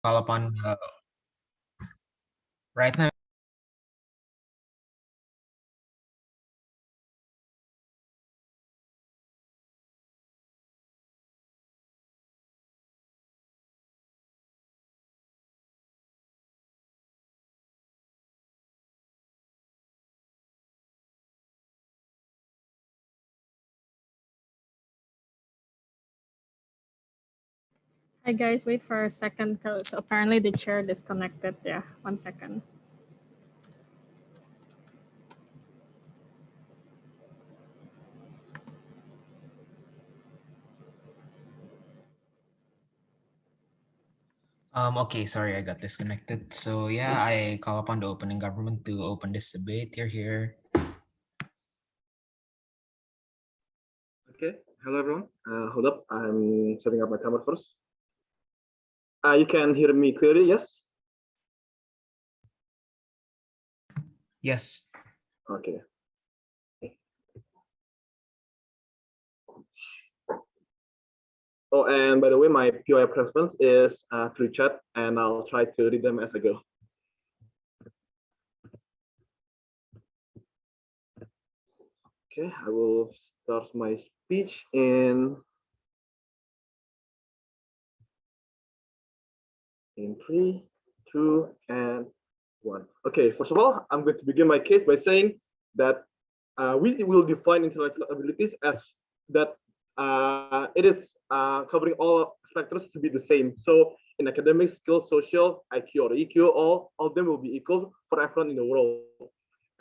call upon right now. Hi guys, wait for a second because apparently the chair disconnected. Yeah, 1 second. Okay, sorry, I got disconnected. So yeah, I call upon the opening government to open this debate. You're here. Okay, hello everyone. Hold up, I'm setting up my camera first. You can hear me clearly, yes? Yes. Okay. Oh, and by the way, my POI preference is through chat, and I'll try to read them as I go. Okay, I will start my speech in 3, 2, and 1. Okay, first of all, I'm going to begin my case by saying that we will define intellectual abilities as that it is covering all spectrums to be the same. So in academic, skills, social, IQ or EQ, all of them will be equal for everyone in the world.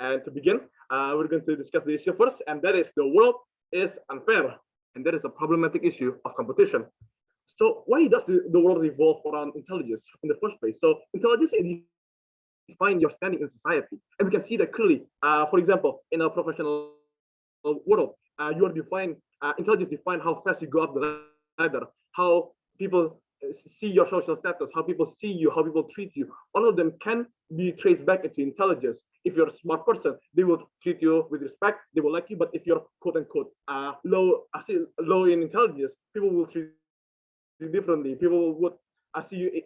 And to begin, we're going to discuss the issue first, and that is the world is unfair, and that is a problematic issue of competition. So why does the world revolve around intelligence in the first place? So intelligence is define your standing in society, and we can see that clearly. For example, in a professional world, you are defined. Intelligence define how fast you go up the ladder, how people see your social status, how people see you, how people treat you. All of them can be traced back into intelligence. If you're a smart person, they will treat you with respect, they will like you. But if you're quote unquote low in intelligence, people will treat you differently. People would I see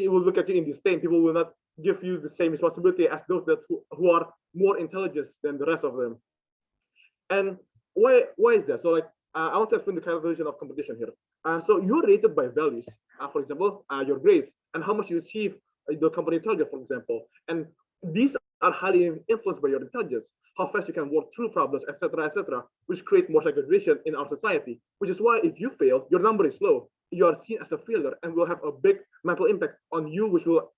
will look at you in disdain. People will not give you the same responsibility as those who are more intelligent than the rest of them. And why is that? So like I want to explain the calculation of competition here. So you're rated by values, for example, your grades and how much you achieve the company target, for example. And these are highly influenced by your intelligence, how fast you can work through problems, etc., which create more segregation in our society. Which is why if you fail, your number is low. You are seen as a failure and will have a big mental impact on you, which will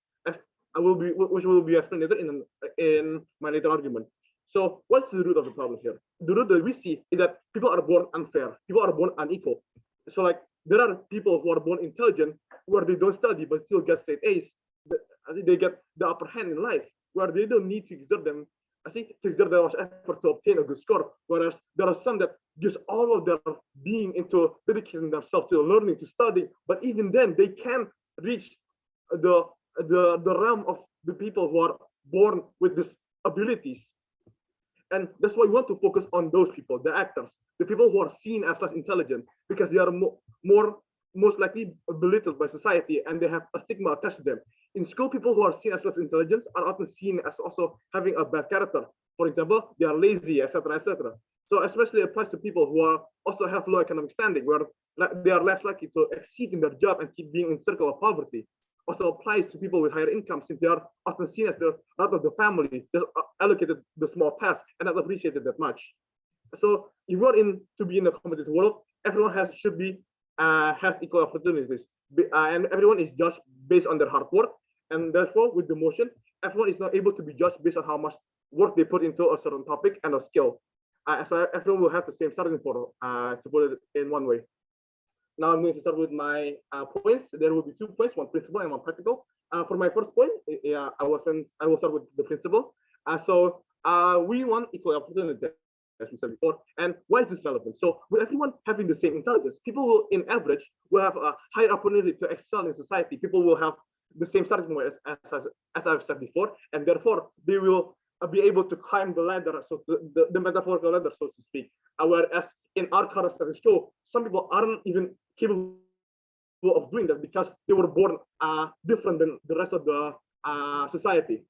be explained later in my later argument. So what's the root of the problem here? The root that we see is that people are born unfair. People are born unequal. So like there are people who are born intelligent where they don't study but still get straight A's. They get the upper hand in life where they don't need to exert their much effort to obtain a good score. Whereas there are some that gives all of their being into dedicating themselves to learning, to studying, but even then they can't reach the realm of the people who are born with these abilities. And that's why we want to focus on those people, the actors, the people who are seen as less intelligent, because they are most likely belittled by society and they have a stigma attached to them. In school, people who are seen as less intelligent are often seen as also having a bad character. For example, they are lazy, etc. So especially applies to people who are also have low economic standing, where they are less likely to exceed in their job and keep being in circle of poverty. Also applies to people with higher income, since they are often seen as the part of the family just allocated the small task and not appreciated that much. So if you're in to be in a competitive world, everyone should be has equal opportunities, and everyone is judged based on their hard work. And therefore, with the motion, everyone is not able to be judged based on how much work they put into a certain topic and a skill. So everyone will have the same starting point, to put it in one way. Now I'm going to start with my points. There will be 2 points, one principle and one practical. For my first point, I will start with the principle. We want equal opportunity, as we said before. And why is this relevant? So with everyone having the same intelligence, people will, in average, will have a higher opportunity to excel in society. People will have the same starting point as I've said before, and therefore they will be able to climb the ladder, so the metaphorical ladder, so to speak. Whereas in our current status quo, some people aren't even capable of doing that because they were born different than the rest of the society.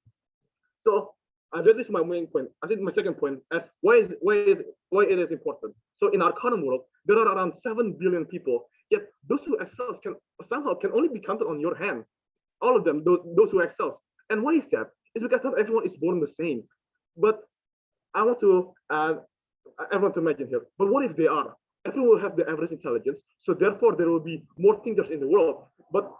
So that is my main point. I think my second point is why it is important. So in our current world, there are around 7 billion people. Yet those who excel can somehow only be counted on your hand. All of them, those who excel. And why is that? It's because not everyone is born the same. But I want to everyone to imagine here. But what if they are? Everyone will have the average intelligence, so therefore there will be more thinkers in the world. But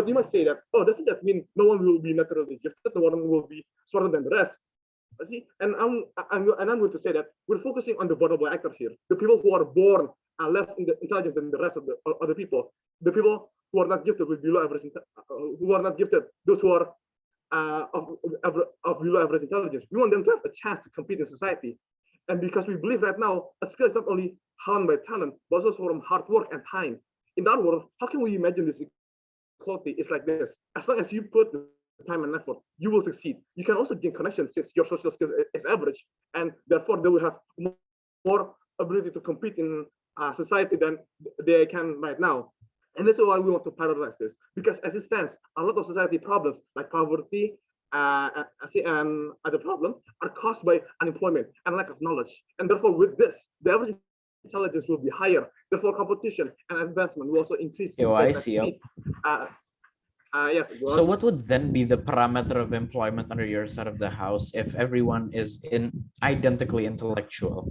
you might say that, oh, doesn't that mean no one will be naturally gifted? No one will be smarter than the rest? See, and I'm going to say that we're focusing on the vulnerable actors here, the people who are born less intelligent than the rest of the other people, the people who are not gifted with below average, who are not gifted, those who are of below average intelligence. We want them to have a chance to compete in society. And because we believe right now, a skill is not only honed by talent, but also from hard work and time. In that world, how can we imagine this equality? It's like this. As long as you put the time and effort, you will succeed. You can also gain connections since your social skills is average, and therefore they will have more ability to compete in society than they can right now. And that's why we want to prioritize this, because as it stands, a lot of society problems like poverty and other problems are caused by unemployment and lack of knowledge. And therefore, with this, the average intelligence will be higher. Therefore, competition and advancement will also increase. I see. Yes. So what would then be the parameter of employment under your side of the house if everyone is identically intellectual?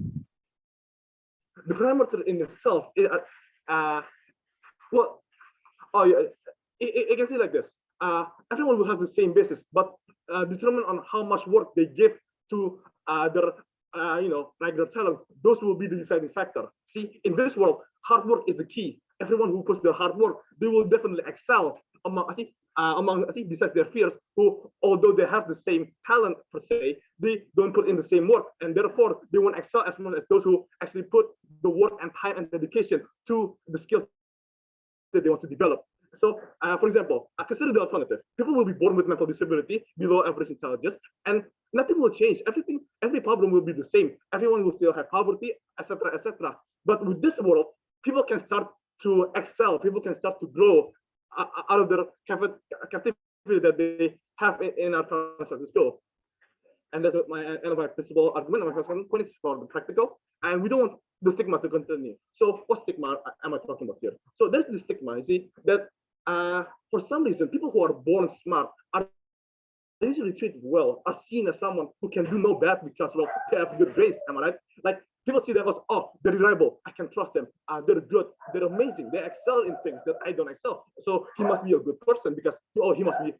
The parameter in itself, it can say like this. Everyone will have the same basis, but determined on how much work they give to their regular talent, those will be the deciding factor. See, in this world, hard work is the key. Everyone who puts their hard work, they will definitely excel among besides their peers, who, although they have the same talent per se, they don't put in the same work, and therefore they won't excel as much as those who actually put the work and time and dedication to the skills that they want to develop. So, for example, consider the alternative. People will be born with mental disability, below average intelligence, and nothing will change. Every problem will be the same. Everyone will still have poverty, etc., etc. But with this world, people can start to excel. People can start to grow out of their captivity that they have in our current status quo. And that's my end of my principal argument. My first point is for the practical, and we don't want the stigma to continue. So, what stigma am I talking about here? So, there's the stigma. You see that for some reason, people who are born smart are usually treated well, are seen as someone who can do no bad because, well, they have good grades. Am I right? Like, people see them as, oh, they're reliable. I can trust them. They're good. They're amazing. They excel in things that I don't excel. So he must be a good person because, oh, he must be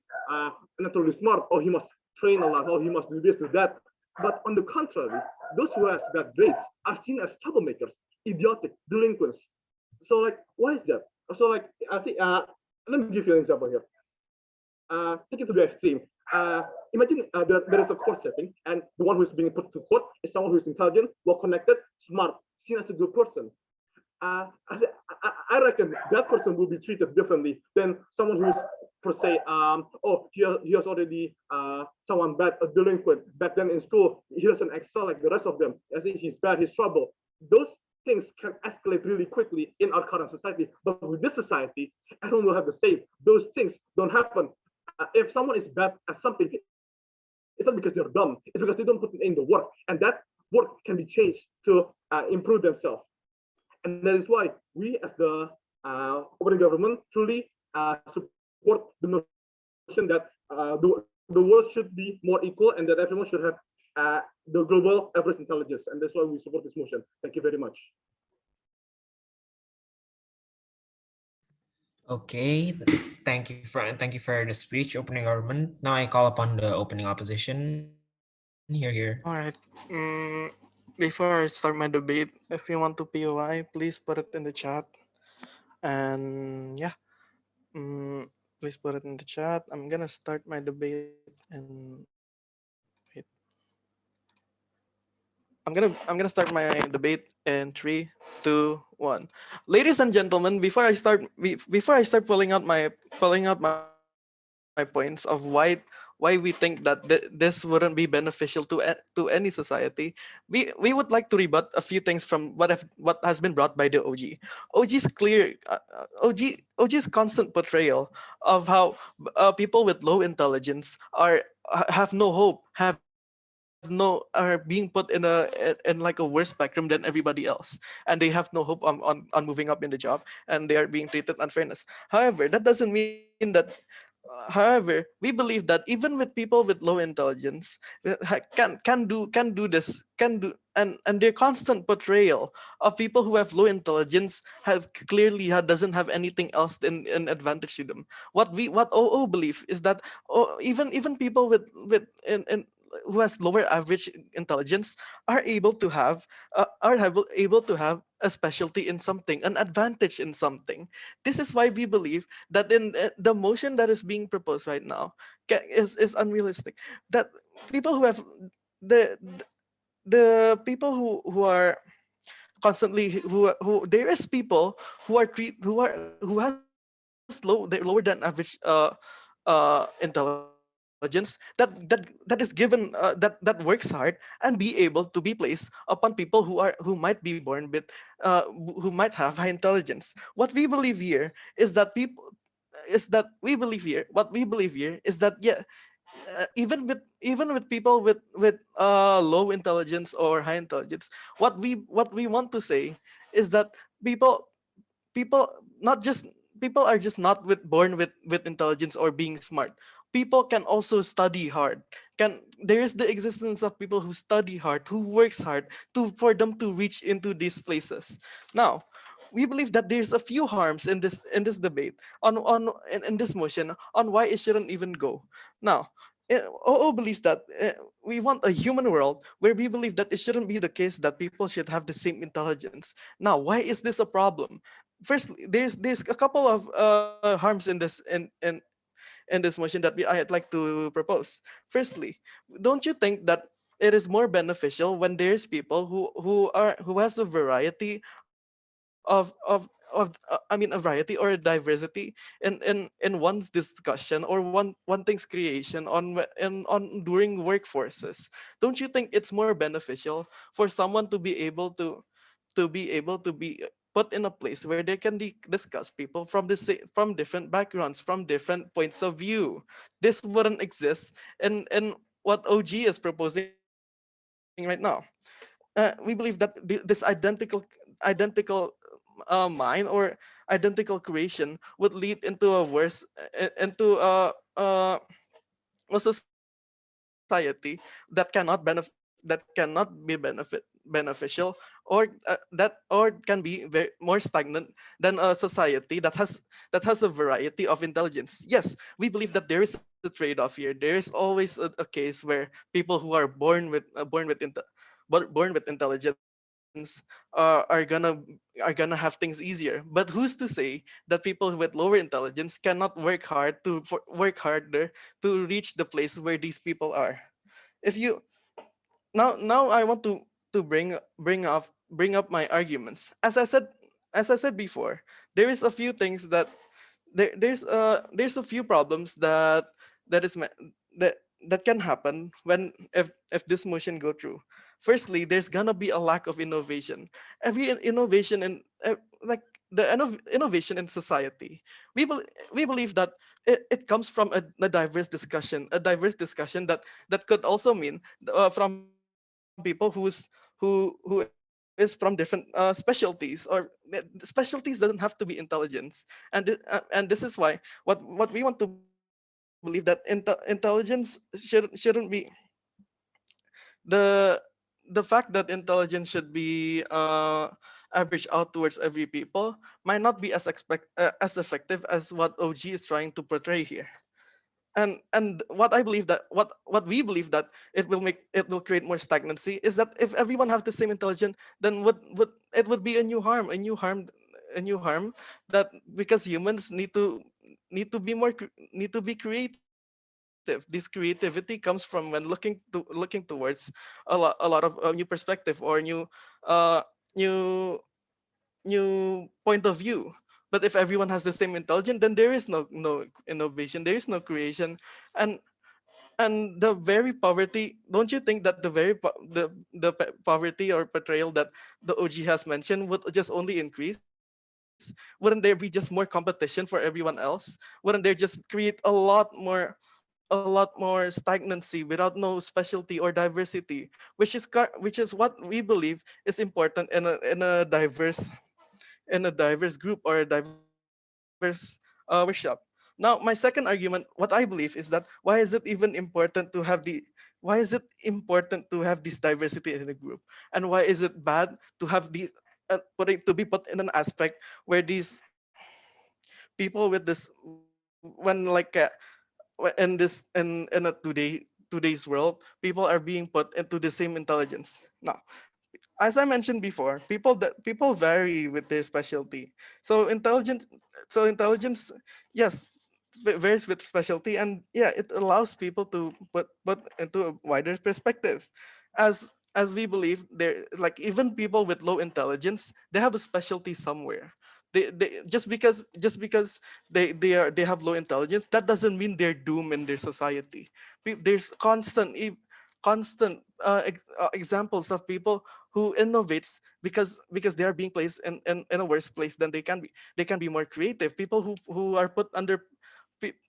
naturally smart. Oh, he must train a lot. Oh, he must do this, do that. But on the contrary, those who have bad grades are seen as troublemakers, idiotic, delinquents. So, like, why is that? So, like, let me give you an example here. Take it to the extreme. Imagine there is a court setting, and the one who is being put to court is someone who is intelligent, well-connected, smart, seen as a good person. I reckon that person will be treated differently than someone who is, per se, he has already someone bad, a delinquent, back then in school, he doesn't excel like the rest of them. I think he's bad, he's trouble. Those things can escalate really quickly in our current society. But with this society, everyone will have the same. Those things don't happen. If someone is bad at something, it's not because they're dumb. It's because they don't put in the work. And that work can be changed to improve themselves. And that is why we, as the opening government, truly support the notion that the world should be more equal and that everyone should have the global average intelligence. And that's why we support this motion. Thank you very much. Okay, thank you for the speech, opening government. Now I call upon the opening opposition. Here. All right. Before I start my debate, if you want to POI, please put it in the chat. And yeah, please put it in the chat. I'm gonna start my debate and wait. I'm gonna start my debate in 3, 2, 1. Ladies and gentlemen, before I start pulling out my points of why why we think that this wouldn't be beneficial to any society, we would like to rebut a few things from what has been brought by the OG. OG's clear OG's constant portrayal of how people with low intelligence have no hope, are being put in like a worse spectrum than everybody else, and they have no hope on moving up in the job, and they are being treated unfairness. However, that doesn't mean that. However, we believe that even with people with low intelligence, can do this, can do, and their constant portrayal of people who have low intelligence has clearly doesn't have anything else in advantage to them. What OO believe is that, even people in who has lower average intelligence are able to have a specialty in something, an advantage in something. This is why we believe that in the motion that is being proposed right now is unrealistic. That people who have the the the people who are constantly who there is people who are treat who has low they're lower than average intelligence, that is given that works hard and be able to be placed upon people who might be born with who might have high intelligence. What we believe here is that people is that we believe here what we believe here is that, yeah, even with people with low intelligence or high intelligence, what we want to say is that people people not just people are just not born with intelligence or being smart. People can also study hard. Can There is the existence of people who study hard, who works hard to for them to reach into these places. Now, we believe that there's a few harms in this debate in this motion on why it shouldn't even go. Now, OO believes that we want a human world where we believe that it shouldn't be the case that people should have the same intelligence. Now, why is this a problem? Firstly, there's a couple of harms in this motion that I'd like to propose. Firstly, don't you think that it is more beneficial when there's people who has a variety of a variety or a diversity in one's discussion or one thing's creation during workforces? Don't you think it's more beneficial for someone to be put in a place where they can discuss people from different backgrounds, from different points of view? This wouldn't exist in what OG is proposing right now. We believe that this identical mind or identical creation would lead into a worse into a society that cannot be beneficial, or can be more stagnant than a society that has a variety of intelligence. Yes, we believe that there is a trade-off here. There is always a case where people who are born with intelligence are gonna have things easier. But who's to say that people with lower intelligence cannot work harder to reach the place where these people are? If you now I want to bring up my arguments. As I said before, there is a few things that there's a few problems that is ma- that that can happen when if this motion go through. Firstly, there's gonna be a lack of innovation. Every innovation like innovation in society, we believe that it comes from a diverse discussion that could also mean from people who is from different specialties, or specialties doesn't have to be intelligence. And this is why what we want to believe, that intelligence shouldn't be the the fact that intelligence should be averaged out towards every people might not be as effective as what OG is trying to portray here. And what I believe that what we believe that it will create more stagnancy is that if everyone have the same intelligence, then would it would be a new harm that, because humans need to be creative. This creativity comes from when looking towards a lot of new perspective, or uh new new point of view. But if everyone has the same intelligence, then there is no innovation, there is no creation. and and the very poverty, don't you think that poverty or betrayal that the OG has mentioned would just only increase? Wouldn't there be just more competition for everyone else? Wouldn't there just create a lot more stagnancy without no specialty or diversity, which is what we believe is important in a diverse group or a diverse workshop. Now, my second argument, what I believe, is that why is it important to have this diversity in a group, and why is it bad to have the to be put in an aspect where these people with this, when like in this in a today's world, people are being put into the same intelligence. Now, as I mentioned before, people vary with their specialty. So intelligence, yes, varies with specialty, and yeah, it allows people to put into a wider perspective. As we believe, there, like, even people with low intelligence, they have a specialty somewhere. They just because they have low intelligence, that doesn't mean they're doomed in their society. There's constant examples of people who innovates because they are being placed in a worse place than they can be more creative. People who are put under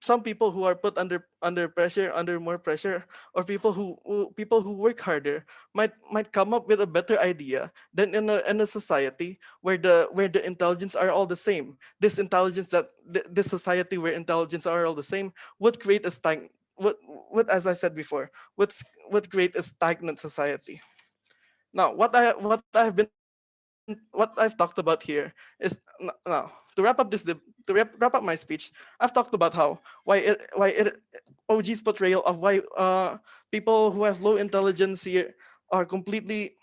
some people who are put under pressure, under more pressure, or people who work harder might come up with a better idea than in a society where the intelligence are all the same. This intelligence that this society where intelligence are all the same would create a what, as I said before, would create a stagnant society. Now, what I've talked about here is now, to wrap up wrap up my speech. I've talked about how OG's portrayal of why people who have low intelligence here are completely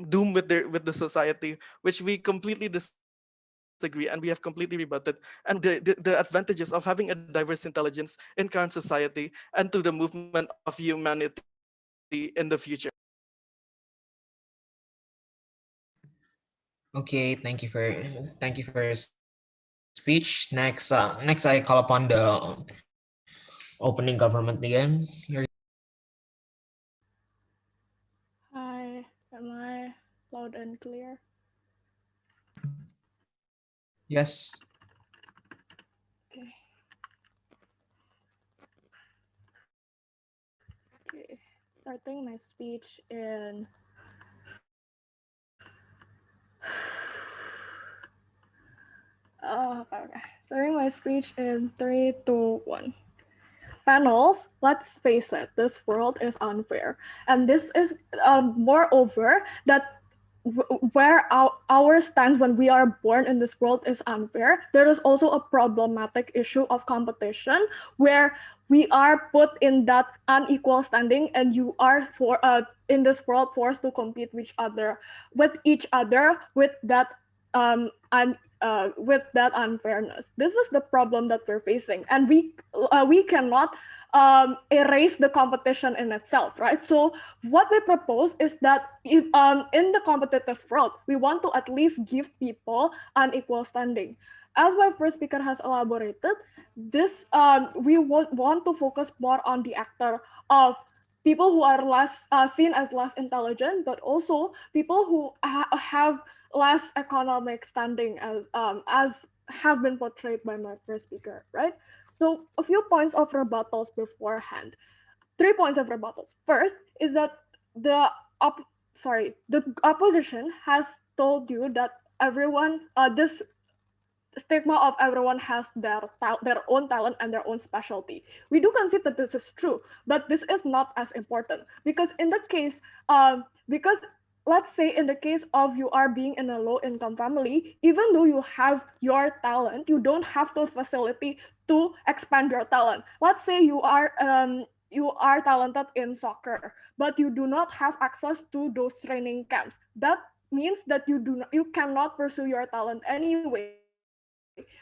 doomed with the society, which we completely disagree, and we have completely rebutted. And the advantages of having a diverse intelligence in current society and to the movement of humanity in the future. Okay, thank you for your speech. Next, I call upon the opening government again. Hi, am I loud and clear? Yes. Okay. Okay. Starting my speech in okay. Starting my speech in 3, 2, 1. Panels, let's face it, this world is unfair. And this is, moreover, that where our stance when we are born in this world is unfair, there is also a problematic issue of competition where we are put in that unequal standing, and you are in this world forced to compete with each other with that with that unfairness. This is the problem that we're facing, and we cannot erase the competition in itself, right? So what we propose is that if in the competitive world, we want to at least give people an equal standing. As my first speaker has elaborated, this we want to focus more on the actor of people who are less seen as less intelligent, but also people who have less economic standing as have been portrayed by my first speaker, right? So a few points of rebuttals beforehand. 3 points of rebuttals. First is that the the opposition has told you that everyone this stigma of everyone has their own talent and their own specialty. We do concede that this is true, but this is not as important because in the case, because let's say in the case of you are being in a low income family, even though you have your talent, you don't have the facility to expand your talent. Let's say you are talented in soccer, but you do not have access to those training camps. That means that you cannot pursue your talent anyway.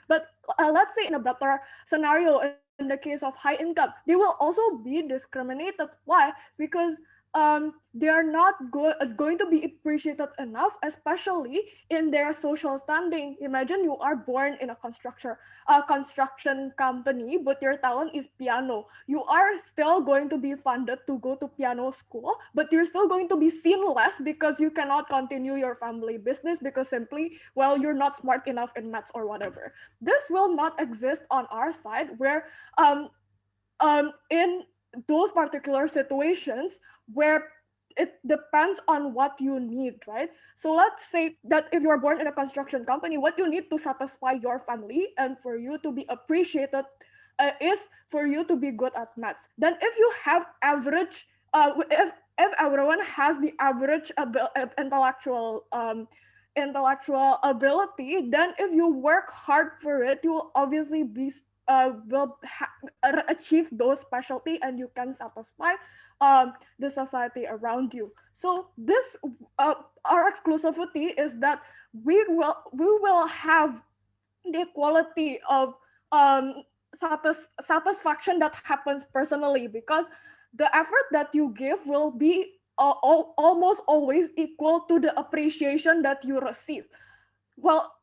But let's say in a better scenario, in the case of high income, they will also be discriminated. Why? Because they are not going to be appreciated enough, especially in their social standing. Imagine you are born in a construction company, but your talent is piano. You are still going to be funded to go to piano school, but you're still going to be seen less because you cannot continue your family business because simply, well, you're not smart enough in maths or whatever. This will not exist on our side, where in those particular situations where it depends on what you need, right? So let's say that if you're born in a construction company, what you need to satisfy your family and for you to be appreciated is for you to be good at maths. Then if you have average, if everyone has the average intellectual ability, then if you work hard for it, you will obviously be achieve those specialty and you can satisfy the society around you. So this our exclusivity is that we will have the quality of satisfaction that happens personally, because the effort that you give will be almost always equal to the appreciation that you receive. Well,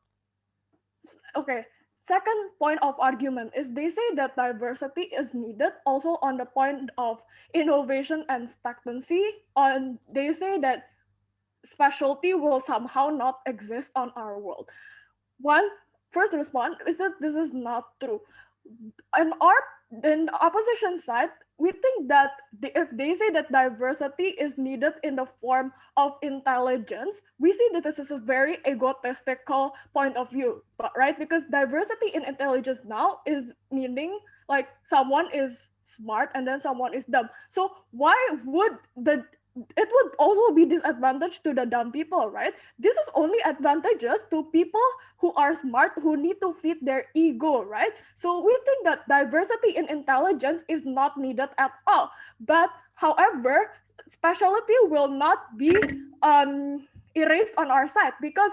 okay, second point of argument is they say that diversity is needed also on the point of innovation and stagnancy. And they say that specialty will somehow not exist on our world. One first response is that this is not true. In our in the opposition side, we think that if they say that diversity is needed in the form of intelligence, we see that this is a very egotistical point of view, but right, because diversity in intelligence now is meaning like someone is smart and then someone is dumb. So why would the it would also be disadvantage to the dumb people, right? This is only advantageous to people who are smart, who need to feed their ego, right? So we think that diversity in intelligence is not needed at all. But however, specialty will not be erased on our side, because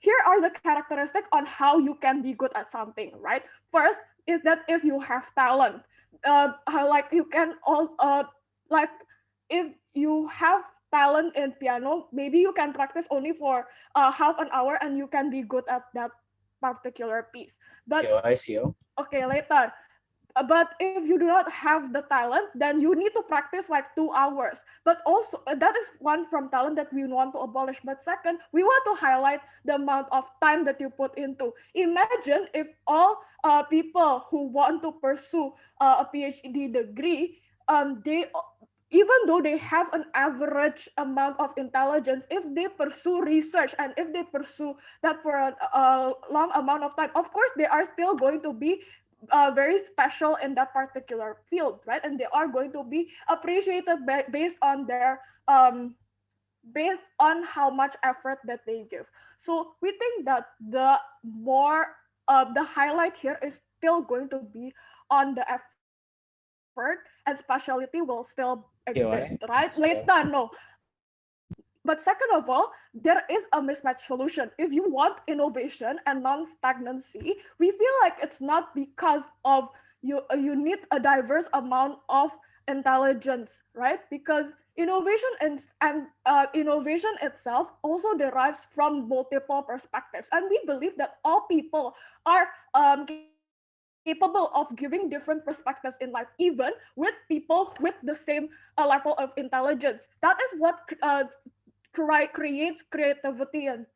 here are the characteristics on how you can be good at something, right? First is that if you have talent, how like you can all like if you have talent in piano, maybe you can practice only for half an hour and you can be good at that particular piece. But I see. okay, later. But if you do not have the talent, then you need to practice like 2 hours. But also, that is one from talent that we want to abolish. But second, we want to highlight the amount of time that you put into. Imagine if all people who want to pursue a PhD degree, they even though they have an average amount of intelligence, if they pursue research and if they pursue that for a long amount of time, of course they are still going to be very special in that particular field, right? And they are going to be appreciated based on their based on how much effort that they give. So we think that the highlight here is still going to be on the effort, and specialty will still exist, right? Later, no. But second of all, there is a mismatch solution. If you want innovation and non-stagnancy, we feel like it's not because of you need a diverse amount of intelligence, right? Because innovation and innovation itself also derives from multiple perspectives, and we believe that all people are capable of giving different perspectives in life, even with people with the same level of intelligence. That is what creates creativity and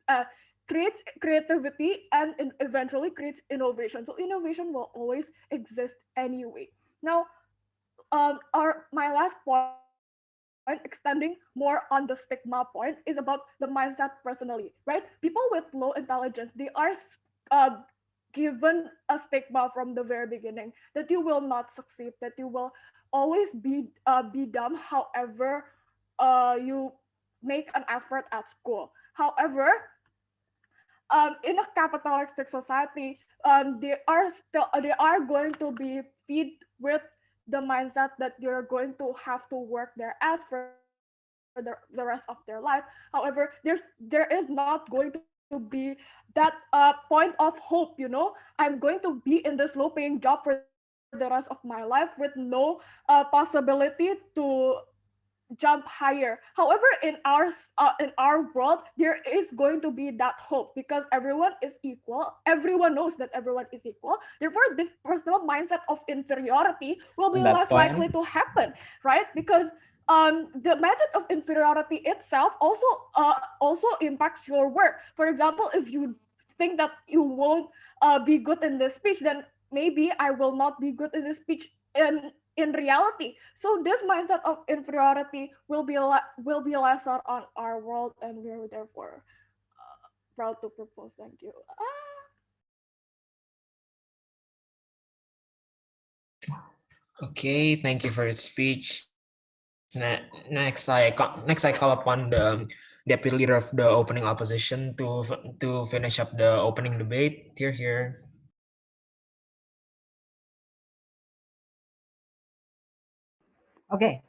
eventually creates innovation. So innovation will always exist anyway. Now, our my last point, extending more on the stigma point, is about the mindset personally, right? People with low intelligence, they are uh, given a stigma from the very beginning that you will not succeed, that you will always be dumb. However, you make an effort at school. However, in a capitalistic society, they are going to be feed with the mindset that you're going to have to work their ass for the rest of their life. However, there is not going to be that point of hope. I'm going to be in this low paying job for the rest of my life with no possibility to jump higher. However, in our world, there is going to be that hope because everyone is equal. Everyone knows that everyone is equal. Therefore, this personal mindset of inferiority will be On that less likely point, to happen, right? Because the mindset of inferiority itself also impacts your work. For example, if you think that you won't be good in this speech, then maybe I will not be good in this speech in reality. So this mindset of inferiority will be lesser on our world, and we're therefore proud to propose. Thank you. Okay, thank you for your speech. Next I call upon the deputy leader of the opening opposition to finish up the opening debate. Here. Okay.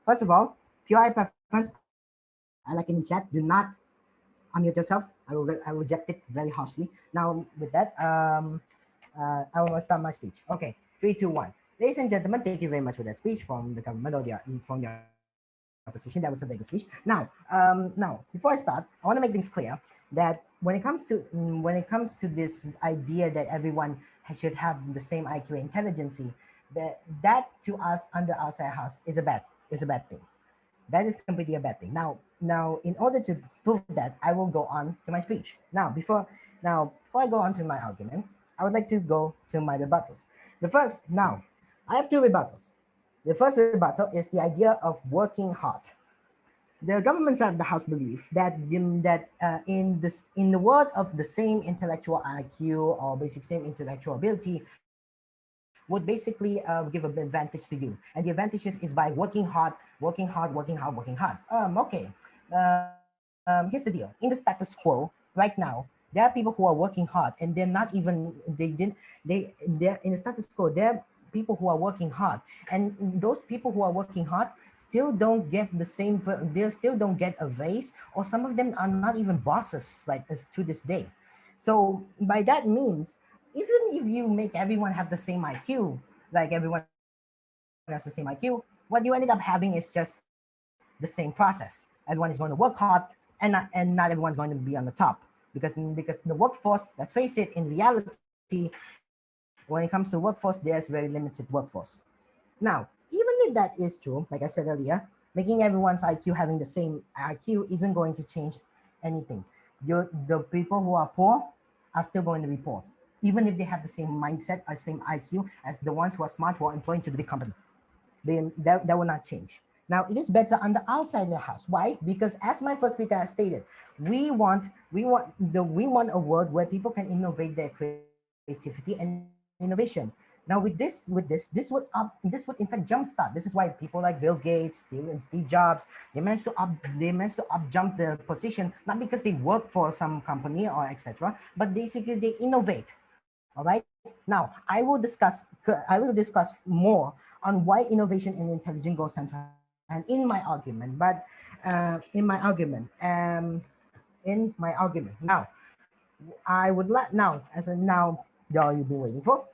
First of all, PI preference. I like in the chat. Do not unmute yourself. I will reject it very harshly. Now with that, I will start my speech. Okay, 3, 2, 1. Ladies and gentlemen, thank you very much for that speech from the government or from the opposition. That was a very good speech. Now before I start, I want to make things clear that when it comes to this idea that everyone should have the same IQ intelligence, that to us under outside house is a bad thing. That is completely a bad thing. Now, in order to prove that, I will go on to my speech. Before I go on to my argument, I would like to go to my rebuttals. I have 2 rebuttals. The first rebuttal is the idea of working hard. The government side of the house believe that in the world of the same intellectual IQ or basic same intellectual ability would basically give an advantage to you, and the advantages is by working hard, working hard, working hard, working hard. Okay. Here's the deal. In the status quo right now, there are people who are working hard, and they're not even they didn't they're in the status quo. There are people who are working hard, and those people who are working hard still don't get the same. They still don't get a raise, or some of them are not even bosses right as to this day. So by that means, even if you make everyone have the same IQ, like everyone has the same IQ, what you ended up having is just the same process. Everyone is going to work hard, and not everyone's going to be on the top, because the workforce, let's face it, in reality, when it comes to workforce, there's very limited workforce. Now, even if that is true, like I said earlier, making everyone's IQ having the same IQ isn't going to change anything. The people who are poor are still going to be poor, even if they have the same mindset or same IQ as the ones who are smart, who are employed to the big company. That will not change. Now, it is better on the outside of the house. Why? Because as my first speaker has stated, we want a world where people can innovate their creativity and innovation. Now, this would in fact jumpstart. This is why people like Bill Gates, Steve Jobs, they managed to up jump the position, not because they work for some company or etc., but basically they innovate. All right. Now, I will discuss more on why innovation and intelligence goes hand to hand in my argument. But in my argument. Now, I would like now y'all you've been waiting for.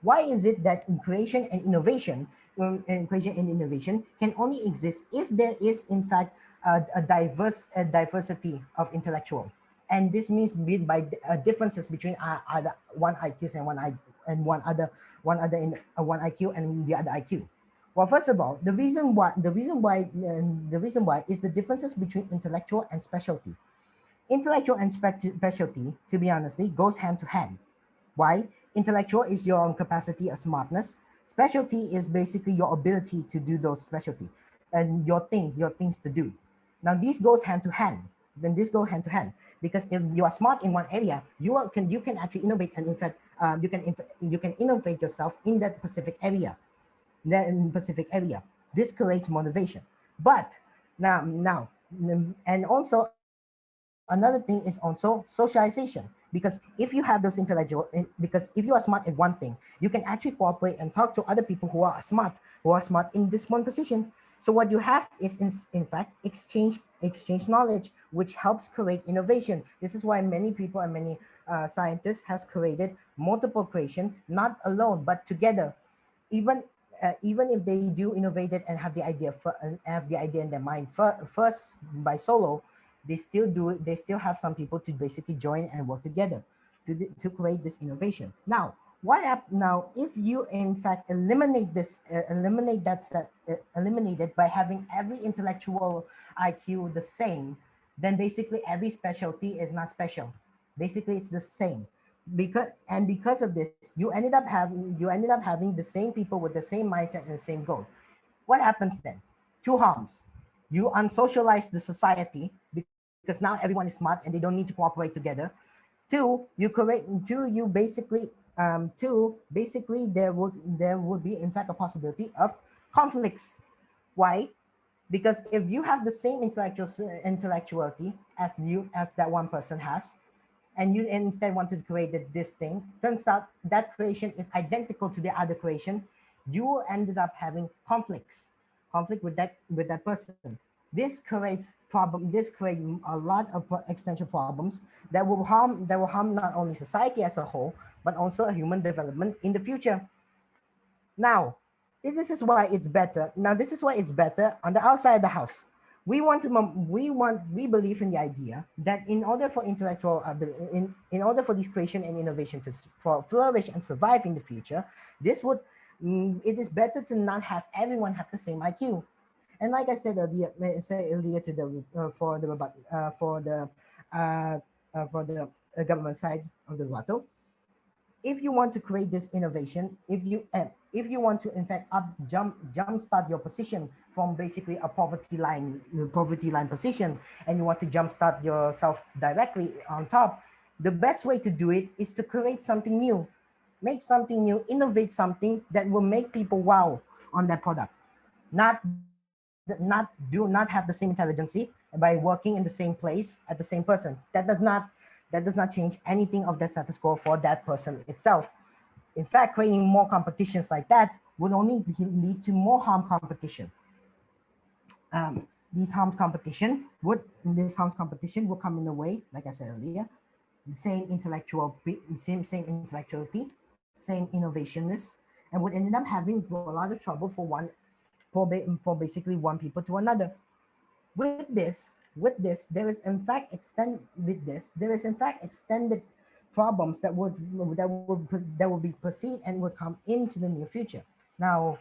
Why is it that creation and innovation can only exist if there is in fact a diversity of intellectual, and this means made by differences between other one IQs and one IQ and the other IQ. Well, first of all, the reason why is the differences between intellectual and specialty. Intellectual and specialty, to be honestly, goes hand to hand. Why? Intellectual is your capacity of smartness. Specialty is basically your ability to do those specialty and your things to do. Now these goes hand to hand. Then this go hand to hand, because if you are smart in one area, you can actually innovate, and in fact you can innovate yourself in that specific area. This creates motivation. But now, and also another thing is also socialization, because if you have those because if you are smart at one thing, you can actually cooperate and talk to other people who are smart in this one position. So what you have is in fact exchange knowledge, which helps create innovation. This is why many people and many scientists has created multiple creation, not alone but together. Even even if they do innovate it and have the idea in their mind first by solo, they still have some people to basically join and work together to create this innovation. Now, now if you in fact eliminate this, eliminate it by having every intellectual IQ the same, then basically every specialty is not special. Basically, it's the same. Because of this, you ended up having the same people with the same mindset and the same goal. What happens then? Two harms. You unsocialize the society because now everyone is smart and they don't need to cooperate together. Two, basically there would be in fact a possibility of conflicts. Why? Because if you have the same intellectuality as that one person has, and you instead wanted to create this thing, turns out that creation is identical to the other creation, you ended up having conflict with that person. This creates a lot of extension problems that will harm not only society as a whole, but also human development in the future. Now, this is why it's better. This is why it's better on the outside of the house. We believe in the idea that in order for in order for this creation and innovation to flourish and survive in the future, it is better to not have everyone have the same IQ. And like I said earlier, to the for the government side of the rebuttal, if you want to create this innovation, if you want to in fact jumpstart your position from basically a poverty line position, and you want to jumpstart yourself directly on top, the best way to do it is to create something new, make something new, innovate something that will make people wow on that product. Not have the same intelligence by working in the same place at the same person. That does not change anything of the status quo for that person itself. In fact, creating more competitions like that would only lead to more harm competition. This harm competition would come in the way, like I said earlier, the same intellectuality, same innovationness, and would end up having a lot of trouble for basically one people to another. With this, there is in fact extended problems that would be perceived and would come into the near future. Now,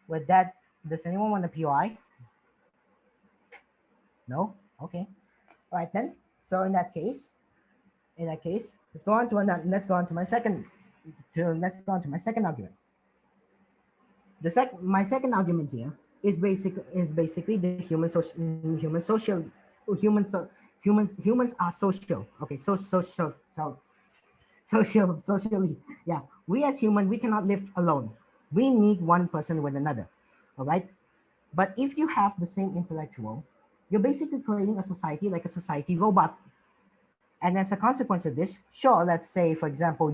with that, does anyone want a POI? No? Okay. All right then. So in that case, let's go on to my second argument. My second argument here is basically the humans are social. Okay, socially. Yeah, we as humans, we cannot live alone. We need one person with another. All right. But if you have the same intellectual, you're basically creating a society like a society robot. And as a consequence of this, sure, let's say, for example,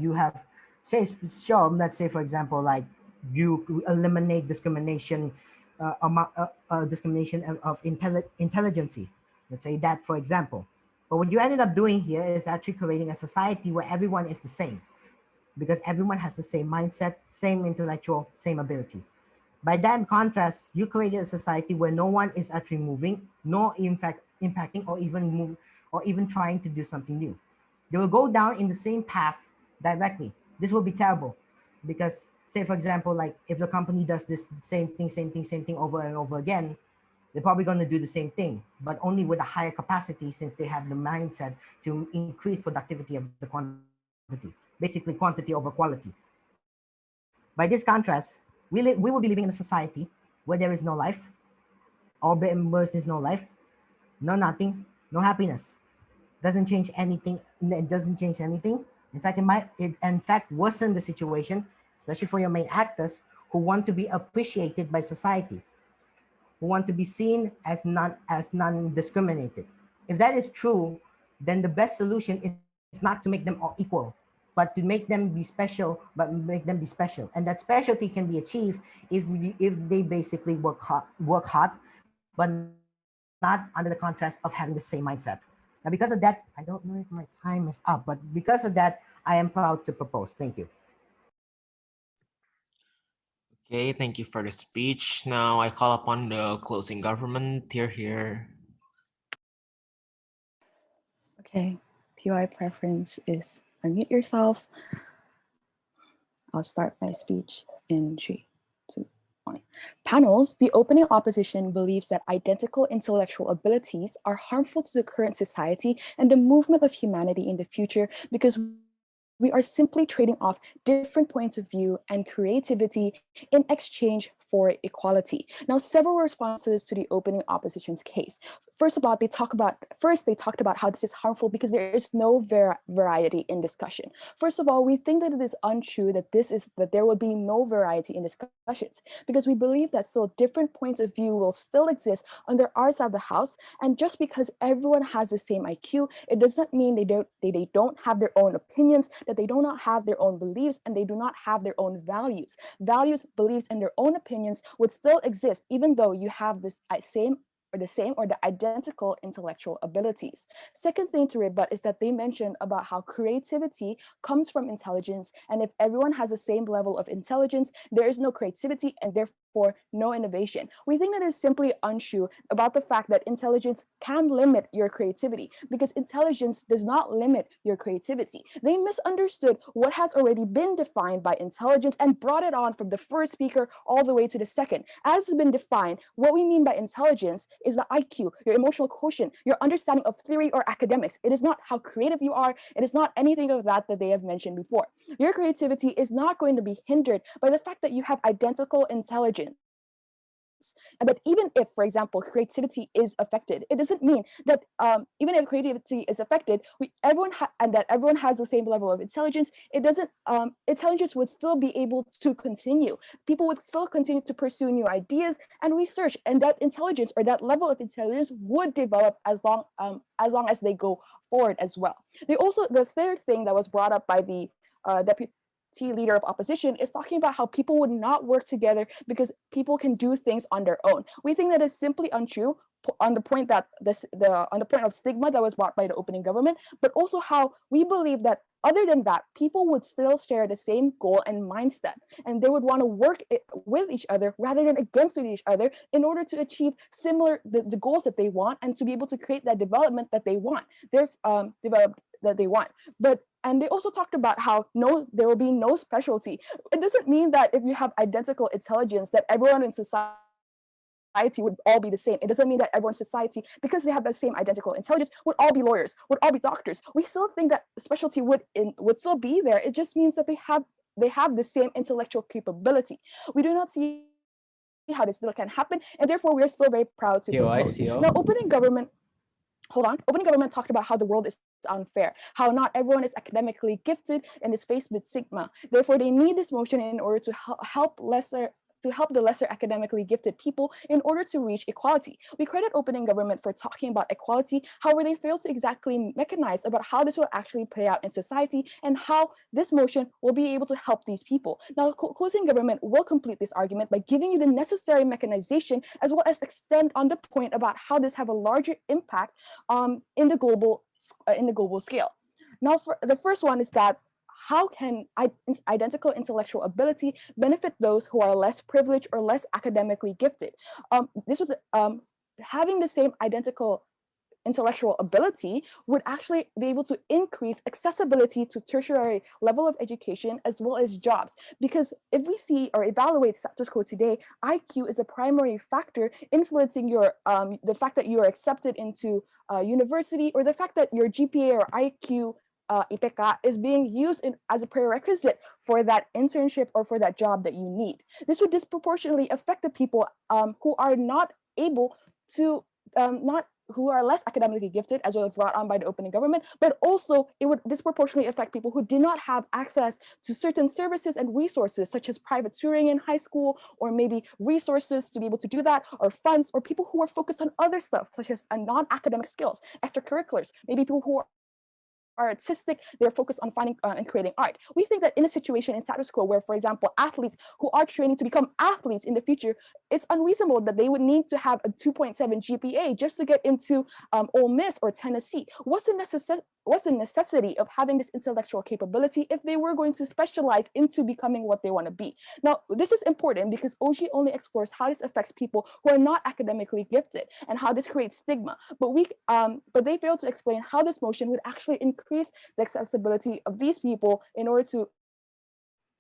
like you eliminate discrimination, discrimination of intelligence. Let's say that, for example. But what you ended up doing here is actually creating a society where everyone is the same, because everyone has the same mindset, same intellectual, same ability. By that contrast, you created a society where no one is actually moving, nor in fact impacting or even trying to do something new. They will go down in the same path directly. This will be terrible because, say, for example, like if the company does this same thing over and over again, they're probably going to do the same thing, but only with a higher capacity, since they have the mindset to increase productivity of the quantity, basically quantity over quality. By this contrast, we will be living in a society where there is no life, all there is no life, no nothing, no happiness. Doesn't change anything. It doesn't change anything. In fact, it in fact worsen the situation, especially for your main actors who want to be appreciated by society, who want to be seen as non-discriminated. If that is true, then the best solution is not to make them all equal, but to make them be special, And that specialty can be achieved if they basically work hard, but not under the contrast of having the same mindset. Now, because of that, I don't know if my time is up, but because of that, I am proud to propose. Thank you. Okay, thank you for the speech. Now I call upon the closing government here. Okay, POI preference is unmute yourself. I'll start my speech in 3, 2, 1. Panels, the opening opposition believes that identical intellectual abilities are harmful to the current society and the movement of humanity in the future because we are simply trading off different points of view and creativity in exchange for equality. Now, several responses to the opening opposition's case. First, they talked about how this is harmful because there is no variety in discussion. First of all, we think that it is untrue that there will be no variety in discussions because we believe that still different points of view will still exist under our side of the house. And just because everyone has the same IQ, it does not mean they don't have their own opinions, that they do not have their own beliefs, and they do not have their own values. Values, beliefs, and their own opinions would still exist even though you have the same or the identical intellectual abilities. Second thing to rebut is that they mentioned about how creativity comes from intelligence, and if everyone has the same level of intelligence, there is no creativity and therefore no innovation. We think that is simply untrue about the fact that intelligence can limit your creativity because intelligence does not limit your creativity. They misunderstood what has already been defined by intelligence and brought it on from the first speaker all the way to the second. As has been defined, what we mean by intelligence is the IQ, your emotional quotient, your understanding of theory or academics. It is not how creative you are. It is not anything of that they have mentioned before. Your creativity is not going to be hindered by the fact that you have identical intelligence. But even if, for example, creativity is affected, it doesn't mean that even if creativity is affected, and that everyone has the same level of intelligence, it doesn't. Intelligence would still be able to continue. People would still continue to pursue new ideas and research, and that intelligence or that level of intelligence would develop as long as they go forward as well. The third thing that was brought up by the deputy leader of opposition is talking about how people would not work together because people can do things on their own. We think that is simply untrue on the point of stigma that was brought by the opening government, but also how we believe that other than that, people would still share the same goal and mindset, and they would want to work with each other rather than against each other in order to achieve the goals that they want and to be able to create that development that they want. And they also talked about how there will be no specialty. It doesn't mean that if you have identical intelligence that everyone in society would all be the same. It doesn't mean that everyone in society, because they have the same identical intelligence, would all be lawyers, would all be doctors. We still think that specialty would still be there. It just means that they have the same intellectual capability. We do not see how this still can happen, and therefore we are still very proud to propose. Now, opening government talked about how the world is unfair, how not everyone is academically gifted and is faced with stigma. Therefore, they need this motion in order to help the lesser academically gifted people in order to reach equality. We credit opening government for talking about equality. However, they fail to exactly mechanize about how this will actually play out in society and how this motion will be able to help these people. Now, closing government will complete this argument by giving you the necessary mechanization as well as extend on the point about how this have a larger impact in the global scale. Now, for the first one is that how can identical intellectual ability benefit those who are less privileged or less academically gifted? Having the same identical intellectual ability would actually be able to increase accessibility to tertiary level of education as well as jobs. Because if we see or evaluate status quo today, IQ is a primary factor influencing the fact that you are accepted into university, or the fact that your GPA or IQ IPK is being used as a prerequisite for that internship or for that job that you need. This would disproportionately affect the people who are not able to who are less academically gifted, as well as brought on by the opening government, but also it would disproportionately affect people who did not have access to certain services and resources, such as private tutoring in high school, or maybe resources to be able to do that, or funds, or people who are focused on other stuff, such as non-academic skills, extracurriculars, maybe people who are artistic, they're focused on finding and creating art. We think that in a situation in status quo where, for example, athletes who are training to become athletes in the future, it's unreasonable that they would need to have a 2.7 GPA just to get into Ole Miss or Tennessee. What's the necessity of having this intellectual capability if they were going to specialize into becoming what they want to be? Now, this is important because OG only explores how this affects people who are not academically gifted and how this creates stigma. But they fail to explain how this motion would actually increase the accessibility of these people in order to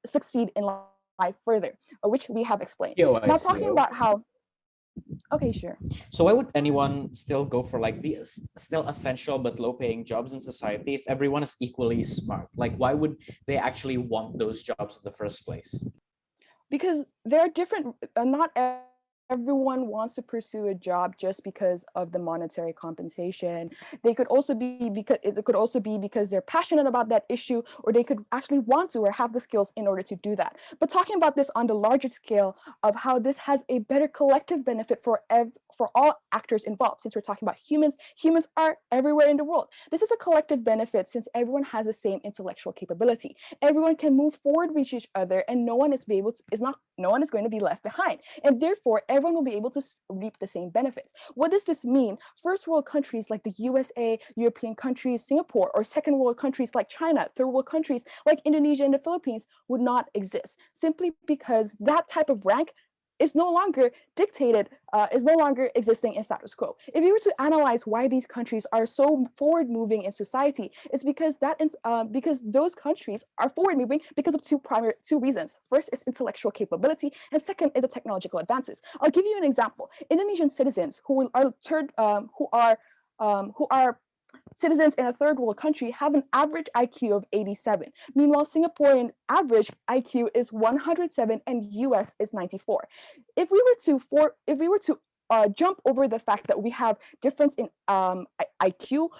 succeed in life further, which we have explained. Yo, Now, talking about how. Okay, sure. So why would anyone still go for like the still essential but low paying jobs in society if everyone is equally smart? Like, why would they actually want those jobs in the first place? Because there are different, not everyone wants to pursue a job just because of the monetary compensation. They could also be because they're passionate about that issue, or they could actually want to or have the skills in order to do that. But talking about this on the larger scale of how this has a better collective benefit for all actors involved, since we're talking about humans are everywhere in the world. This is a collective benefit since everyone has the same intellectual capability. Everyone can move forward with each other, and no one is going to be left behind. And therefore, everyone will be able to reap the same benefits. What does this mean? First world countries like the USA, European countries, Singapore, or second world countries like China, third world countries like Indonesia and the Philippines would not exist, simply because that type of rank is no longer existing in status quo. If you were to analyze why these countries are so forward moving in society, it's because those countries are forward moving because of two reasons. First is intellectual capability, and second is the technological advances. I'll give you an example. Indonesian citizens who are citizens in a third world country have an average IQ of 87. Meanwhile, Singaporean average IQ is 107 and US is 94. If we were to jump over the fact that we have difference in IQ,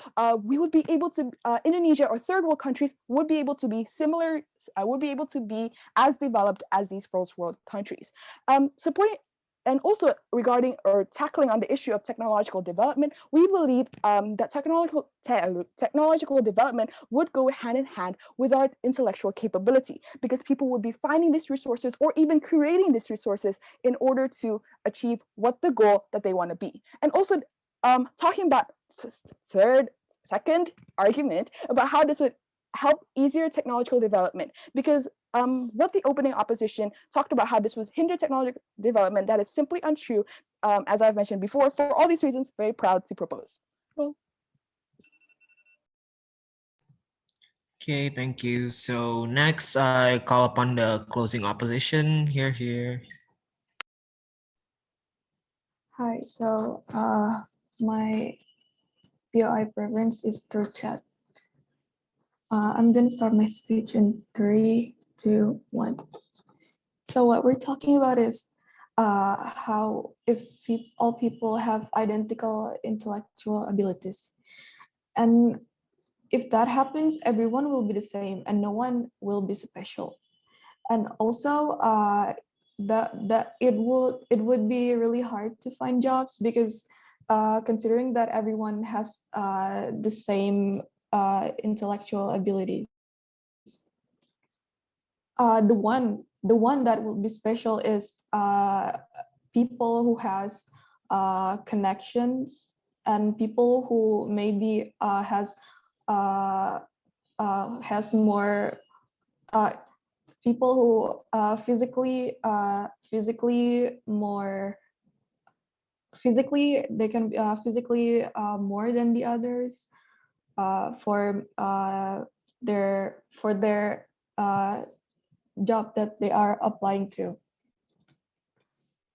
we would be able to, Indonesia or third world countries would be able to be similar, would be able to be as developed as these first world countries. And also regarding or tackling on the issue of technological development, we believe that technological development would go hand in hand with our intellectual capability, because people would be finding these resources or even creating these resources in order to achieve what the goal that they want to be. And also talking about second argument about how this would help easier technological development, because what the opening opposition talked about how this would hinder technological development, that is simply untrue. As I've mentioned before, for all these reasons, very proud to propose. Well, Okay, thank you. So next, I call upon the closing opposition. Here. Hi, so my POI preference is through chat. I'm going to start my speech in 3, 2, 1. So what we're talking about is how if all people have identical intellectual abilities. And if that happens, everyone will be the same and no one will be special. And also it would be really hard to find jobs, because considering that everyone has the same intellectual abilities. The one that will be special is people who has connections, and people who maybe has more people who physically they can be physically more than the others for their job that they are applying to.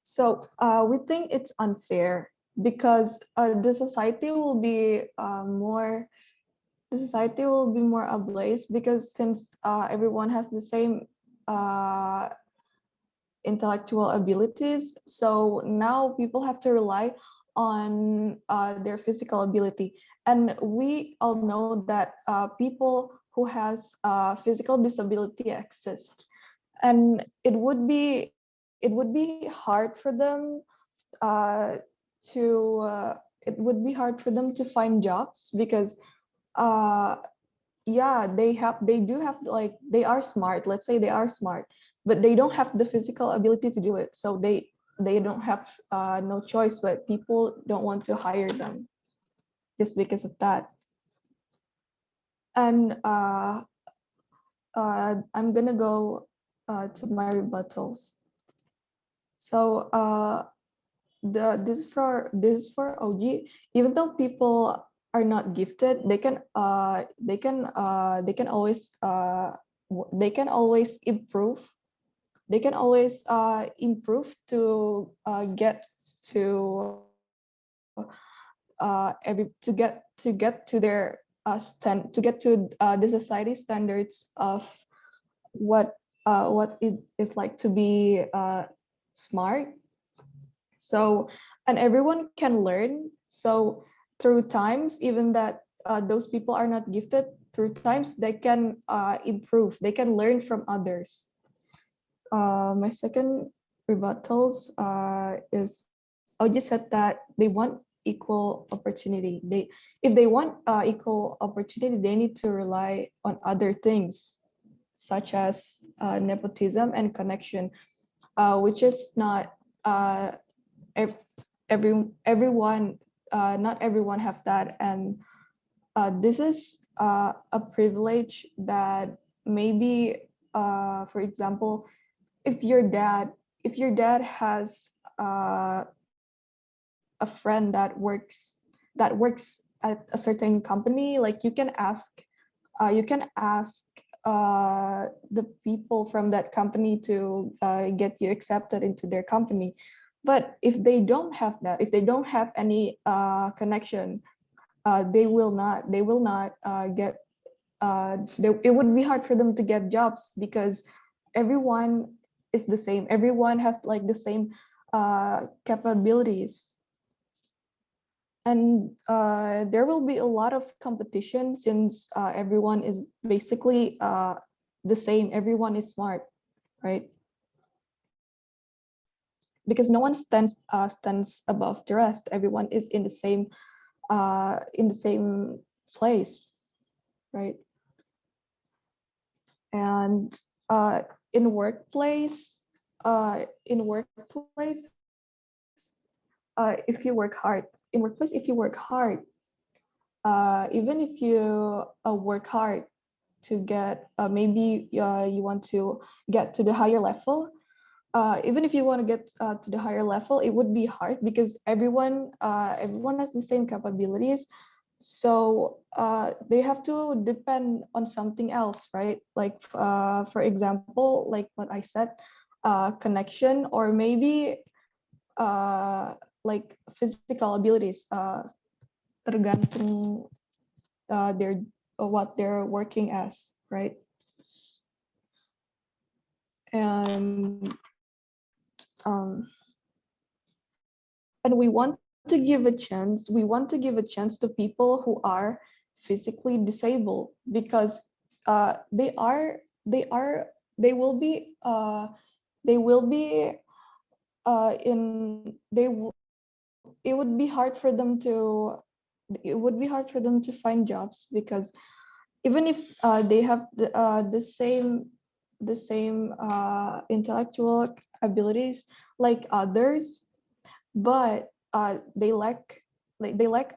So we think it's unfair, because the society will be more ablaze, because since everyone has the same intellectual abilities, so now people have to rely on their physical ability. And we all know that people who has physical disability exist, and it would be hard for them to find jobs, because yeah, they are smart, let's say they are smart, but they don't have the physical ability to do it. So they they don't have no choice, but people don't want to hire them just because of that. And I'm gonna go to my rebuttals. So this is for OG. Even though people are not gifted, they can always improve. They can always improve to get to to their to get to the society standards of what it is like to be smart. So, and everyone can learn. So through times, even that those people are not gifted, through times they can improve. They can learn from others. My second rebuttals is I just said that they want equal opportunity. If they want equal opportunity, they need to rely on other things, such as nepotism and connection, which is not everyone. Not everyone have that, and this is a privilege that maybe, for example, if your dad has a friend that works at a certain company, like you can ask the people from that company to get you accepted into their company. But if they don't have that, if they don't have any connection, they will not get it would be hard for them to get jobs, because everyone is the same. Everyone has like the same capabilities, and there will be a lot of competition, since everyone is basically the same. Everyone is smart, right? Because no one stands above the rest. Everyone is in the same place, right? And in workplace, if you work hard even if you work hard to get maybe you want to get to the higher level, even if you want to get to the higher level, it would be hard, because everyone has the same capabilities. So they have to depend on something else, right? Like for example, like what I said, connection, or maybe like physical abilities, tergantung their what they're working as, right? And and we want to give a chance. We want to give a chance to people who are physically disabled, because they will be in they will it would be hard for them to find jobs, because even if they have the same intellectual abilities like others, but they lack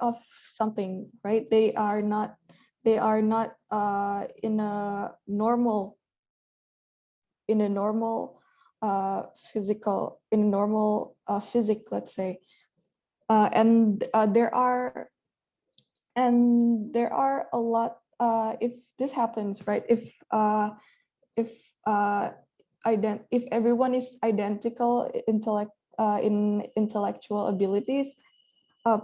of something, right? They are not in a normal physical in normal physic, let's say. And there are a lot, if this happens, right? If if everyone is identical in intellectual abilities,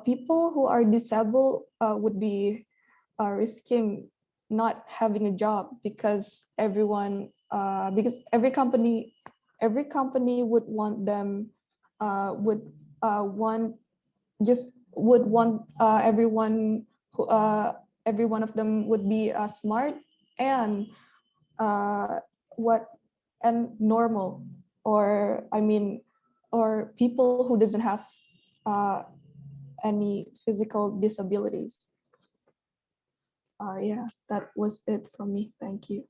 people who are disabled would be risking not having a job, because because every company would want them would want just would want every one of them would be smart and what and normal, or I mean, or people who doesn't have uh, any physical disabilities. Yeah, that was it from me. Thank you.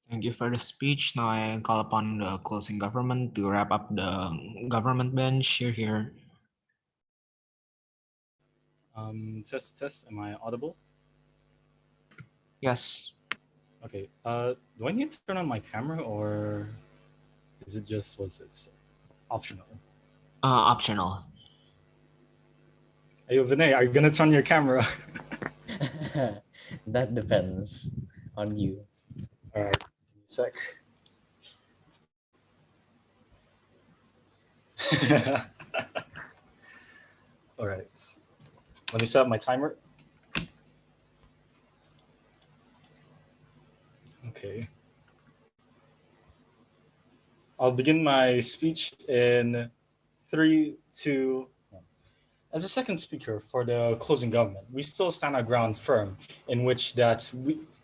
Thank you for the speech. Now I call upon the closing government to wrap up the government bench here. Test. Am I audible? Yes. Okay. Do I need to turn on my camera or is it just optional? Optional. Hey, Vinay, are you gonna turn your camera? That depends on you. All right. Sec. All right. Let me set up my timer. Okay. I'll begin my speech in 3, 2, 1. As a second speaker for the closing government, we still stand our ground firm in which that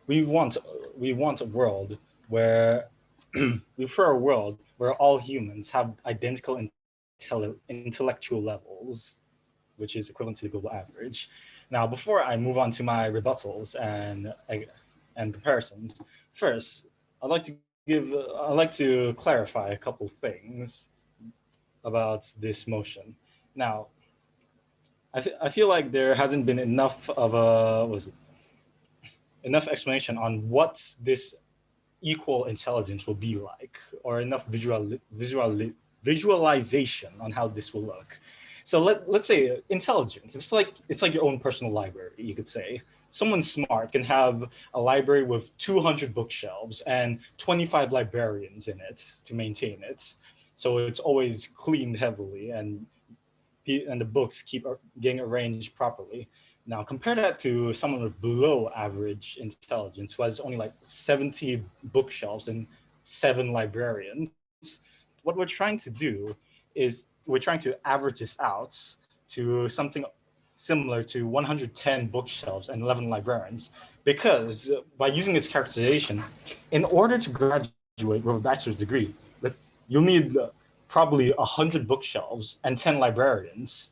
we want a world where we prefer a world where all humans have identical intellectual levels, which is equivalent to the global average. Now, before I move on to my rebuttals and comparisons, first I'd like to clarify a couple things about this motion. Now, I feel like there hasn't been enough of enough explanation on what this equal intelligence will be like, or enough visualization on how this will look. So let's say intelligence. It's like your own personal library, you could say. Someone smart can have a library with 200 bookshelves and 25 librarians in it to maintain it. So it's always cleaned heavily and the books keep getting arranged properly. Now compare that to someone with below average intelligence who has only like 70 bookshelves and 7 librarians. What we're trying to do is we're trying to average this out to something similar to 110 bookshelves and 11 librarians, because by using this characterization, in order to graduate with a bachelor's degree, you'll need probably 100 bookshelves and 10 librarians.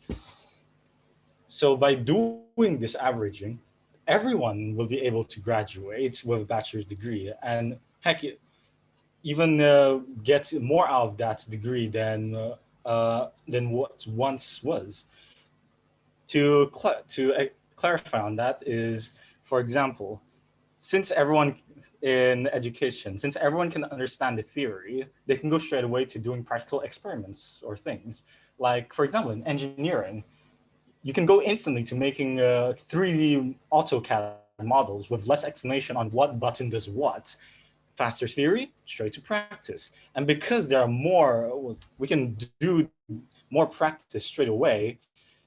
So by doing this averaging, everyone will be able to graduate with a bachelor's degree, and heck, even get more out of that degree than what once was. To clarify on that is, for example, since everyone since everyone can understand the theory, they can go straight away to doing practical experiments or things. Like, for example, in engineering, you can go instantly to making 3D AutoCAD models with less explanation on what button does what. Faster theory, straight to practice. And because there are more, we can do more practice straight away.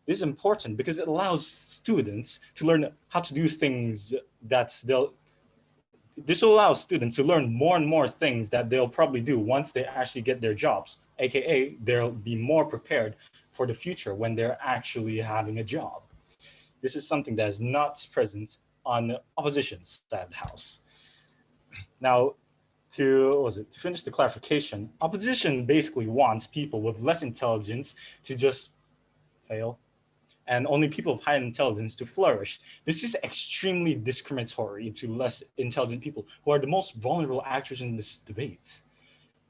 This is important because it allows students to learn how to do things that this will allow students to learn more and more things that they'll probably do once they actually get their jobs, aka they'll be more prepared for the future when they're actually having a job. This is something that is not present on the opposition side of the house. Now, to finish the clarification, opposition basically wants people with less intelligence to just fail, and only people of high intelligence to flourish. This is extremely discriminatory to less intelligent people who are the most vulnerable actors in this debate.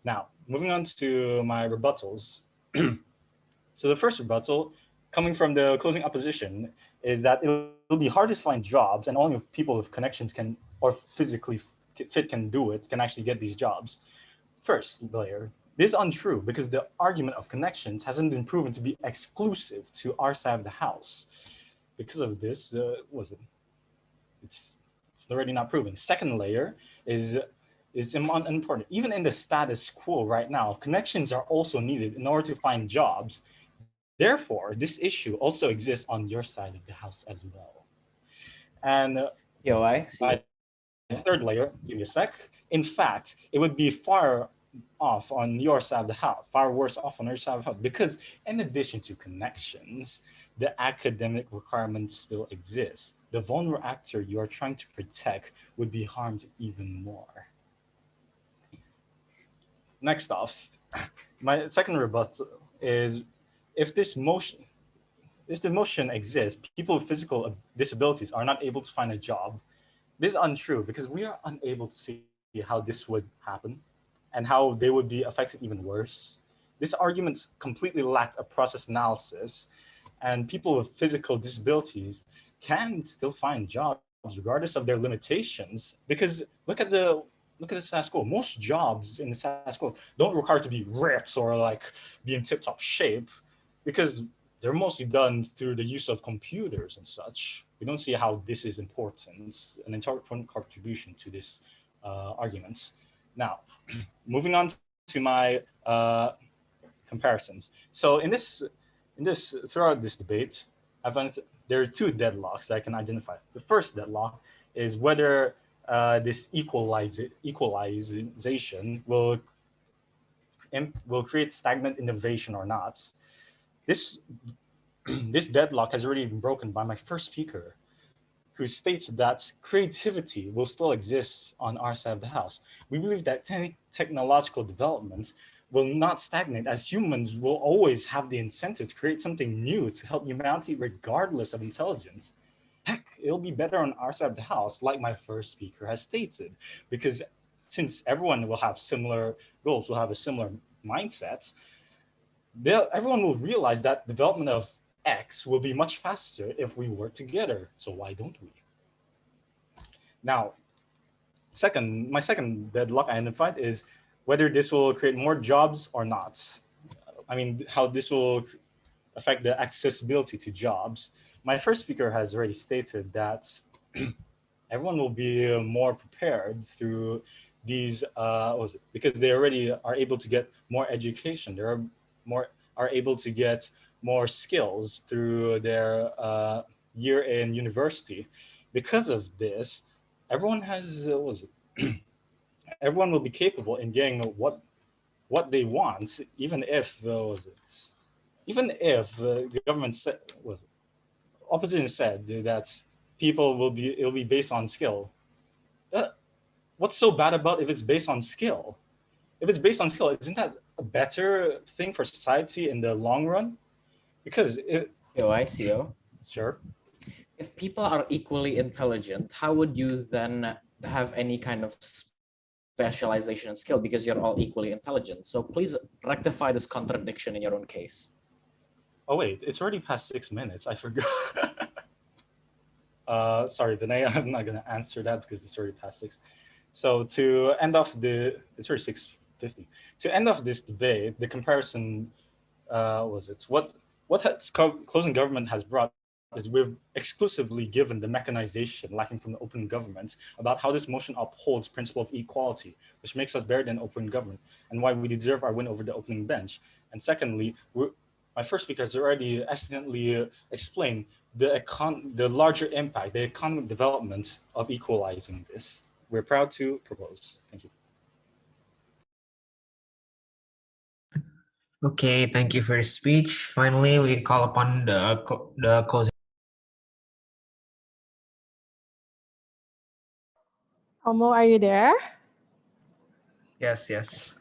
Now, moving on to my rebuttals. So the first rebuttal, coming from the closing opposition, is that it'll be hard to find jobs, and only people with connections can, or physically fit can do it, can actually get these jobs. First layer, this is untrue because the argument of connections hasn't been proven to be exclusive to our side of the house. Because of this, it's already not proven. Second layer is important. Even in the status quo right now, connections are also needed in order to find jobs. Therefore, this issue also exists on your side of the house as well. And Yo, I see. my third layer, give me a sec. In fact, it would be far off on your side of the house, far worse off on your side of the house, because in addition to connections, the academic requirements still exist. The vulnerable actor you are trying to protect would be harmed even more. Next off, my second rebuttal is if the motion exists, people with physical disabilities are not able to find a job. This is untrue because we are unable to see how this would happen and how they would be affected even worse. This argument completely lacked a process analysis, and people with physical disabilities can still find jobs regardless of their limitations. Because look at the status quo. Most jobs in the status quo don't require to be ripped or like be in tip-top shape, because they're mostly done through the use of computers and such. We don't see how this is important, an important contribution to this arguments. Now, moving on to my comparisons. So throughout this debate, I found there are two deadlocks that I can identify. The first deadlock is whether this equalization will create stagnant innovation or not. This this deadlock has already been broken by my first speaker, who states that creativity will still exist on our side of the house. We believe that technological developments will not stagnate, as humans will always have the incentive to create something new to help humanity regardless of intelligence. Heck, it'll be better on our side of the house, like my first speaker has stated, because since everyone will have similar goals, will have a similar mindset, everyone will realize that development of X will be much faster if we work together. So why don't we? Now, my second deadlock I identified is whether this will create more jobs or not. I mean, how this will affect the accessibility to jobs. My first speaker has already stated that everyone will be more prepared through these, because they already are able to get more education. They are able to get more skills through their year in university. Because of this, everyone has everyone will be capable in getting what they want, even if the government said, opposition said that it'll be based on skill. What's so bad about if it's based on skill? If it's based on skill, isn't that a better thing for society in the long run? Because Sure. If people are equally intelligent, how would you then have any kind of specialization in skill, because you're all equally intelligent? So please rectify this contradiction in your own case. Oh wait, it's already past 6 minutes. I forgot. Sorry, Vinay, I'm not gonna answer that because it's already past 6. So to end off it's already 6:50. To end off this debate, the comparison what closing government has brought is we've exclusively given the mechanization lacking from the open government about how this motion upholds principle of equality, which makes us better than open government, and why we deserve our win over the opening bench. And secondly, my first speaker has already accidentally explained the larger impact, the economic development of equalizing this. We're proud to propose. Thank you. Okay, thank you for your speech. Finally, we call upon the closing. Elmo, are you there? Yes, yes.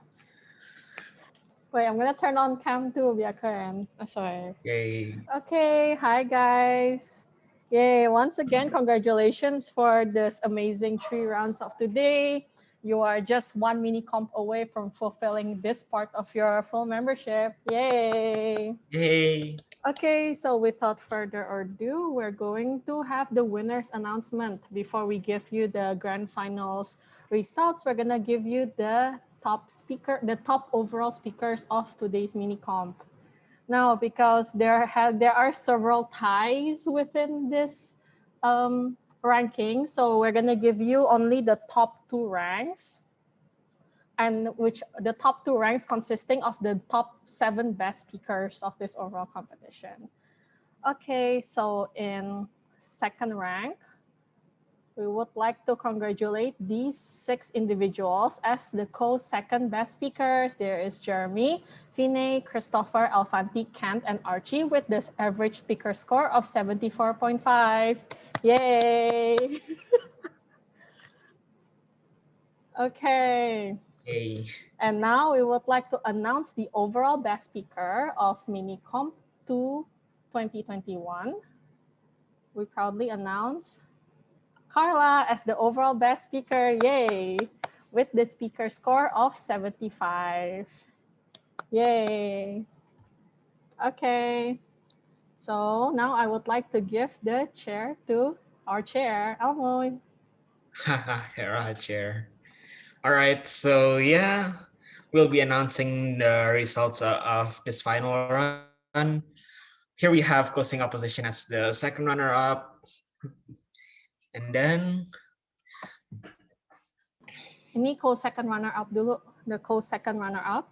Wait, I'm gonna turn on cam too, biar keren. Sorry. Okay. Okay, hi guys. Yay, once again, congratulations for this amazing 3 rounds of today. You are just 1 mini comp away from fulfilling this part of your full membership. Yay. Yay. Okay, so without further ado, we're going to have the winners announcement. Before we give you the grand finals results, we're gonna give you the top overall speakers of today's mini comp. Now, because there are several ties within this ranking, so we're gonna give you only the top 2 ranks, and which the top 2 ranks consisting of the top 7 best speakers of this overall competition. Okay, so in second rank, we would like to congratulate these 6 individuals as the co-second best speakers. There is Jeremy, Vinay, Christopher, Alfanti, Kent, and Archie with this average speaker score of 74.5. Yay! Okay. Yay. And now we would like to announce the overall best speaker of MINICOMP 2 2021. We proudly announce Carla as the overall best speaker. Yay! with the speaker score of 75. Yay. Okay. So now I would like to give the chair to our chair, Elmo. Chair. All right, so yeah, we'll be announcing the results of this final run. Here we have closing opposition as the second runner-up. And then... Ini co-second runner-up dulu, the co-second runner-up.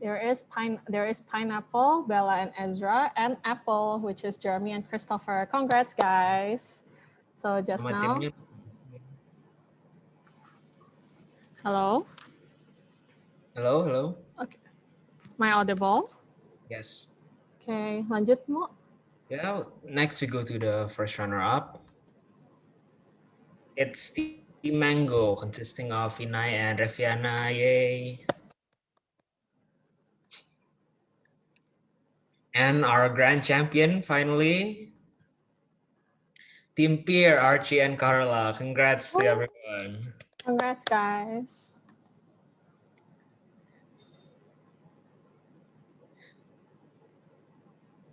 There is Pineapple, Bella and Ezra, and Apple, which is Jeremy and Christopher. Congrats, guys. So just now. Hello? Hello, hello. Okay. Am I audible? Yes. Okay, lanjut Mo. Yeah, next we go to the first runner-up. It's Team Mango, consisting of Vinay and Reviana. Yay. And our grand champion, finally, Team Pierre, Archie, and Carla. Congrats to everyone. Congrats, guys.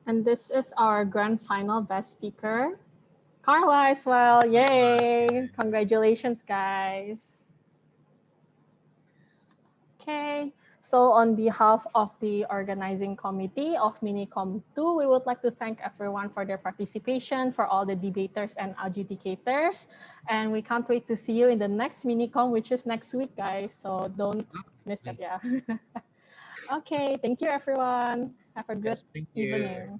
And this is our grand final best speaker, Carla as well. Yay. Congratulations, guys. Okay. So on behalf of the organizing committee of MINICOMP 2, we would like to thank everyone for their participation, for all the debaters and adjudicators. And we can't wait to see you in the next MINICOMP, which is next week, guys. So don't miss it, yeah. Okay, thank you, everyone. Have a good evening.